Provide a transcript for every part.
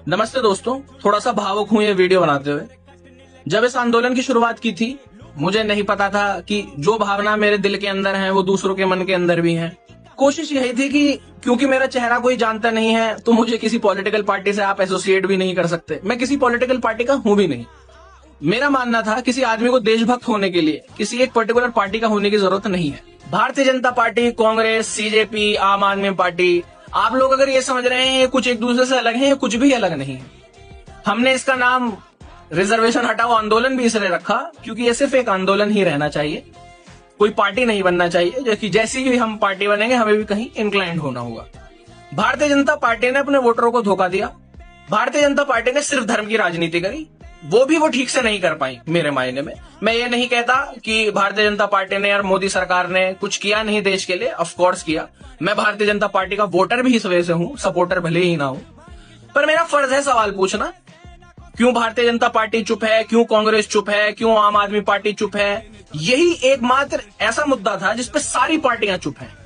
नमस्ते दोस्तों, थोड़ा सा भावुक हूँ ये वीडियो बनाते हुए। जब इस आंदोलन की शुरुआत की थी, मुझे नहीं पता था कि जो भावना मेरे दिल के अंदर है वो दूसरों के मन के अंदर भी है। कोशिश यही थी कि क्योंकि मेरा चेहरा कोई जानता नहीं है तो मुझे किसी पॉलिटिकल पार्टी से आप एसोसिएट भी नहीं कर सकते। मैं किसी पॉलिटिकल पार्टी का हूं भी नहीं। मेरा मानना था किसी आदमी को देशभक्त होने के लिए किसी एक पर्टिकुलर पार्टी का होने की जरूरत नहीं है। भारतीय जनता पार्टी, कांग्रेस, सीजेपी, आम आदमी पार्टी, आप लोग अगर ये समझ रहे हैं ये कुछ एक दूसरे से अलग है, ये कुछ भी अलग नहीं है। हमने इसका नाम रिजर्वेशन हटाओ आंदोलन भी इसलिए रखा क्योंकि ये सिर्फ एक आंदोलन ही रहना चाहिए, कोई पार्टी नहीं बनना चाहिए। जो कि जैसी भी हम पार्टी बनेंगे हमें भी कहीं इंक्लाइंड होना होगा। भारतीय जनता पार्टी ने अपने वोटरों को धोखा दिया। भारतीय जनता पार्टी ने सिर्फ धर्म की राजनीति करी, वो ठीक से नहीं कर पाई मेरे मायने में। मैं ये नहीं कहता कि भारतीय जनता पार्टी ने और मोदी सरकार ने कुछ किया नहीं देश के लिए, ऑफ कोर्स किया। मैं भारतीय जनता पार्टी का वोटर भी इस वजह से हूं, सपोर्टर भले ही ना हूं, पर मेरा फर्ज है सवाल पूछना। क्यों भारतीय जनता पार्टी चुप है, क्यों कांग्रेस चुप है, क्यों आम आदमी पार्टी चुप है? यही एकमात्र ऐसा मुद्दा था जिसपे सारी पार्टियां चुप हैं।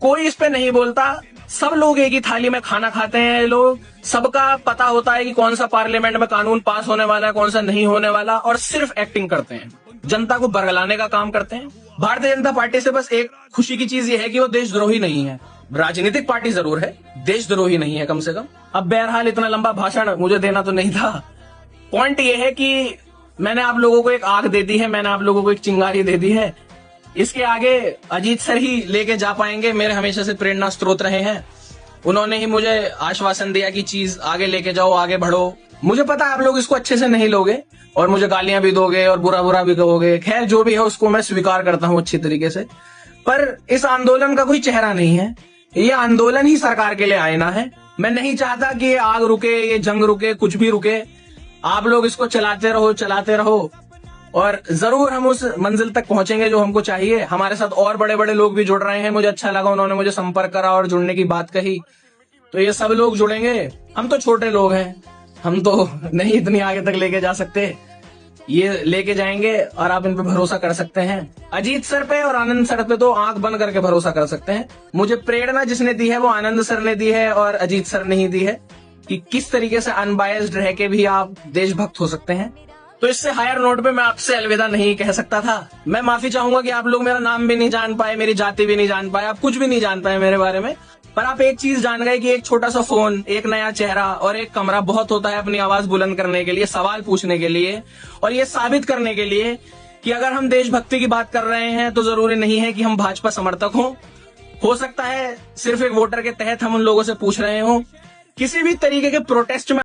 कोई इस पे नहीं बोलता। सब लोग एक ही थाली में खाना खाते हैं। लोग सबका पता होता है कि कौन सा पार्लियामेंट में कानून पास होने वाला है, कौन सा नहीं होने वाला, और सिर्फ एक्टिंग करते हैं, जनता को बरगलाने का काम करते हैं। भारतीय जनता पार्टी से बस एक खुशी की चीज ये है कि वो देशद्रोही नहीं है। राजनीतिक पार्टी जरूर है, देशद्रोही नहीं है कम से कम। अब बहरहाल इतना लंबा भाषण मुझे देना तो नहीं था। पॉइंट ये है कि मैंने आप लोगों को एक आग दे दी है, मैंने आप लोगों को एक चिंगारी दे दी है। इसके आगे अजीत सर ही लेके जा पाएंगे। मेरे हमेशा से प्रेरणा स्रोत रहे हैं। उन्होंने ही मुझे आश्वासन दिया कि चीज आगे लेके जाओ, आगे बढ़ो। मुझे पता है आप लोग इसको अच्छे से नहीं लोगे और मुझे गालियां भी दोगे और बुरा बुरा भी कहोगे। खैर जो भी है उसको मैं स्वीकार करता हूं अच्छी तरीके से। पर इस आंदोलन का कोई चेहरा नहीं है। ये आंदोलन ही सरकार के लिए आईना है। मैं नहीं चाहता कि ये आग रुके, ये जंग रुके, कुछ भी रुके। आप लोग इसको चलाते रहो और जरूर हम उस मंजिल तक पहुंचेंगे जो हमको चाहिए। हमारे साथ और बड़े बड़े लोग भी जुड़ रहे हैं। मुझे अच्छा लगा, उन्होंने मुझे संपर्क करा और जुड़ने की बात कही। तो ये सब लोग जुड़ेंगे। हम तो छोटे लोग हैं, हम तो नहीं इतनी आगे तक लेके जा सकते। ये लेके जाएंगे और आप इन पे भरोसा कर सकते हैं। अजीत सर पे और आनंद सर पे तो आंख बंद करके भरोसा कर सकते हैं। मुझे प्रेरणा जिसने दी है वो आनंद सर ने दी है और अजीत सर ने ही दी है कि किस तरीके से अनबायस्ड रह के भी आप देशभक्त हो सकते हैं। तो इससे हायर नोट पे मैं आपसे अलविदा नहीं कह सकता था। मैं माफी चाहूंगा कि आप लोग मेरा नाम भी नहीं जान पाए, मेरी जाति भी नहीं जान पाए, आप कुछ भी नहीं जान पाए मेरे बारे में। पर आप एक चीज जान गए कि एक छोटा सा फोन, एक नया चेहरा और एक कमरा बहुत होता है अपनी आवाज बुलंद करने के लिए, सवाल पूछने के लिए और ये साबित करने के लिए कि अगर हम देशभक्ति की बात कर रहे हैं तो जरूरी नहीं है कि हम भाजपा समर्थक हों। हो सकता है सिर्फ एक वोटर के तहत हम उन लोगों से पूछ रहे हों। किसी भी तरीके के प्रोटेस्ट में